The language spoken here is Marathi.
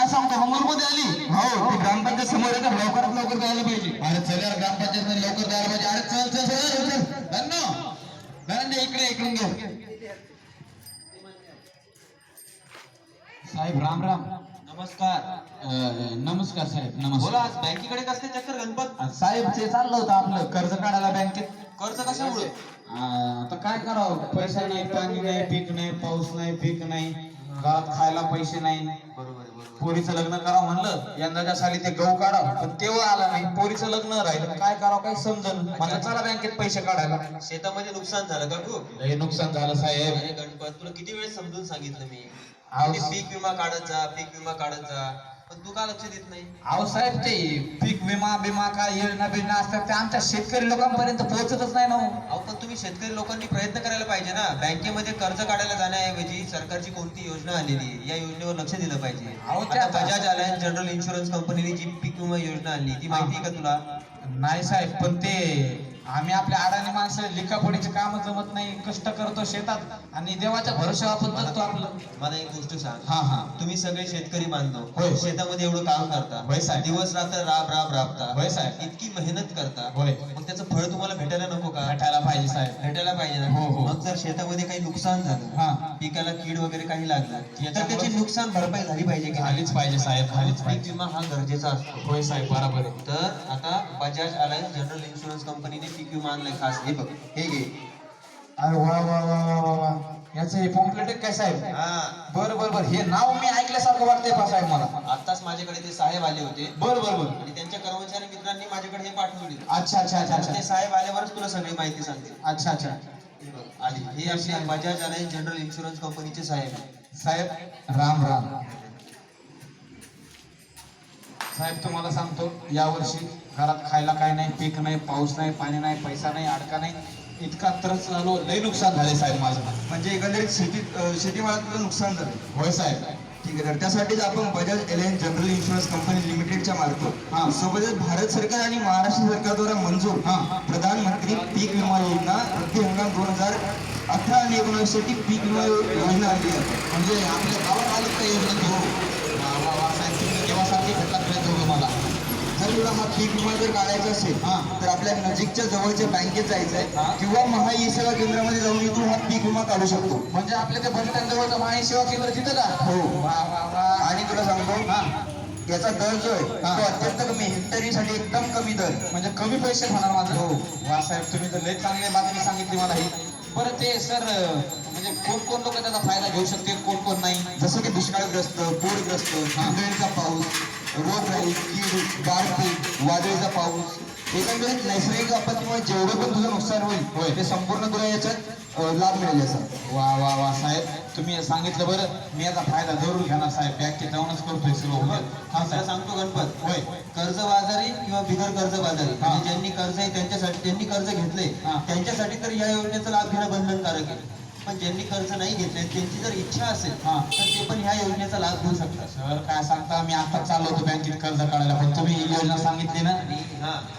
काय सांगतो मध्ये आली हो ती ग्रामपंचायत समोर आहे लवकरात लवकर जायला पाहिजे. अरे चल यार ग्रामपंचायत मध्ये लवकर जायला पाहिजे. अरे चल चल चल चल धन्नो इकडे इकडून घेऊ. साहेब राम राम. नमस्कार. नमस्कार साहेब बोला, नमस्कार. आज बँकेकडे कसले चक्कर गणपत? साहेब ते चाललं होतं आपलं कर्ज काढायला बँकेत. कर्ज कशामुळे? आता काय करावं, पैसा नाही, पाणी नाही, पीक नाही, पाऊस नाही, पीक नाही, घरात खायला पैसे नाही. बरोबर आहे, बरोबर. पोरीचं लग्न करावं म्हणलं यंदाच्या साली ते गहू काढावं पण तेव्हा आला नाही. पोरीचं लग्न राहिलं, काय करावं काही समजून म्हणलं चला बँकेत पैसे काढायला. शेतामध्ये नुकसान झालं का खूप? लय नुकसान झालं साहेब. अरे गणपत, तुला किती वेळेस समजून सांगितलं मी अहो, की पीक विमा काढत जा, पीक विमा काढत जा, पण तू का लक्ष देत नाही? अहो साहेब ते पीक विमा बिमा काय योजना बिजना असतात ते आमच्या शेतकरी लोकांपर्यंत पोहोचतच नाही ना हो. अहो पण तुम्ही शेतकरी लोकांनी प्रयत्न करायला पाहिजे ना. बँकेमध्ये कर्ज काढायला जाण्याऐवजी सरकारची कोणती योजना आलेली आहे या योजनेवर लक्ष दिलं पाहिजे. अहो, आता बजाज अलायन्स जनरल इन्शुरन्स कंपनीने जी पीक विमा योजना आणली ती माहिती आहे का तुला? नाही साहेब पण ते आम्ही आपल्या अडाणी माणसं लिखापडीचे काम जमत नाही, कष्ट करतो शेतात आणि देवाच्या भरोश्यावर आपण जगतो आपलं. मला एक गोष्ट सांग. हा हा तुम्ही सगळे शेतकरी बांधव होय. शेतामध्ये एवढं काम करता, होय साहेब. दिवस रात्र राबता, होय साहेब. इतकी मेहनत करता, होय. मग त्याचं फळ तुम्हाला भेटायला नको का? भेटायला पाहिजे साहेब. भेटायला पाहिजे ना. हो, हो. मग जर शेतामध्ये काही नुकसान झालं, हा. पिकाला कीड वगैरे काही लागलं तर याच्यामुळे- त्याची नुकसान भरपाई झाली पाहिजे की नाही? झालीच पाहिजे साहेब, झालीच पीक पाहिजे. विमा हा गरजेचा असतो. होय साहेब बरोबर आहे. तर आता बजाज अलायन्स जनरल इन्शुरन्स कंपनीने पीक विमा आणलाय खास. हे बघ, हे घे. अरे वा वा वा वा वा वा, याचं हे पॉम्पलेट आहे काय साहेब? हा, बरं बरं बरं, हे नाव मी ऐकल्यासारखं वाटतंय पा साहेब मला. आत्ताच माझ्याकडे ते साहेब आले होते बरं बरं बरं. आणि त्यांच्या कर्मचारी मित्रांनी माझ्याकडे हे पाठवले. अच्छा अच्छा अच्छा ते अच्छा साहेब आल्यावरच तुला सगळी माहिती सांगते. अच्छा अच्छा. हे बघ, आली. हे आपले बजाज अलायन्स जनरल इन्शुरन्स कंपनीचे साहेब आहे. साहेब राम राम. साहेब तुम्हाला सांगतो यावर्षी घरात खायला काय नाही, पीक नाही, पाऊस नाही, पाणी नाही, पैसा नाही, अडका नाही, इतका त्रस्त झालो, लय नुकसान झाले साहेब माझं. म्हणजे एकंदरीत शेतीमालात नुकसान झालं. होय साहेब. ठीक आहे, तर त्यासाठीच आपण Bajaj alliance general insurance company लिमिटेडच्या मार्फत हा. सोबतच भारत सरकार आणि महाराष्ट्र सरकारद्वारा मंजूर हा. प्रधानमंत्री पीक विमा योजना रब्बी हंगाम 2018 आणि 19 साठी पीक विमा योजना आणली आहे. म्हणजे आपल्या गावात आलं का योजना? हो. वा वा वा साहेब, तुम्ही देवासारखे भेटला प्रयत्न मला. जर तुला हा पीक विमा जर काढायचा असेल हा. तर आपल्या नजीकच्या जवळच्या बँकेत जायचं हा. आहे किंवा महा ई सेवा केंद्रामध्ये जाऊन तू हा पीक विमा काढू शकतो. म्हणजे आपल्या त्या बस जवळचं माहिती सेवा केंद्र तिथं का? हो. वा वा वा. आणि तुला सांगतो हा. याचा दर जो आहे हा. तो अत्यंत कमी, हेक्टरीसाठी एकदम कमी दर. म्हणजे कमी पैसे होणार माझं. हो. वा साहेब, तुम्ही तर लय चांगली बातमी सांगितली मला ही. बरं ते सर म्हणजे कोण कोण लोक त्याचा फायदा घेऊ शकते, कोण कोण नाही? जसं की दुष्काळग्रस्त, पूरग्रस्त, आंधळीचा पाऊस, रोगराई, कीड, गारपीट, वादळीचा पाऊस, एकंदरीत नैसर्गिक आपत्तीमुळे जेवढं पण तुझं नुकसान होईल ते संपूर्ण तुला याच्यात लाभ मिळेल याचा. वा वा वा साहेब, तुम्ही हे सांगितलं बरं. मी याचा फायदा जरूर घेणार साहेब. बँकेत जाऊनच करतोय सर्व. हा, तुला सांगतो गणपत, होय. कर्जबाजारी किंवा बिगर कर्जबाजारी हा. म्हणजे ज्यांनी कर्ज आहे त्यांच्यासाठी, त्यांनी कर्ज घेतले हा. त्यांच्यासाठी तर या योजनेचा लाभ घेणं बंधनकारक आहे. पण ज्यांनी कर्ज नाही घेतले त्यांची जर इच्छा असेल हा. तर ते पण ह्या योजनेचा लाभ घेऊ शकतात. सर काय सांगता, मी आता चाललो होतो बँकेत कर्ज काढायला पण तुम्ही ही योजना सांगितली ना, आणि हा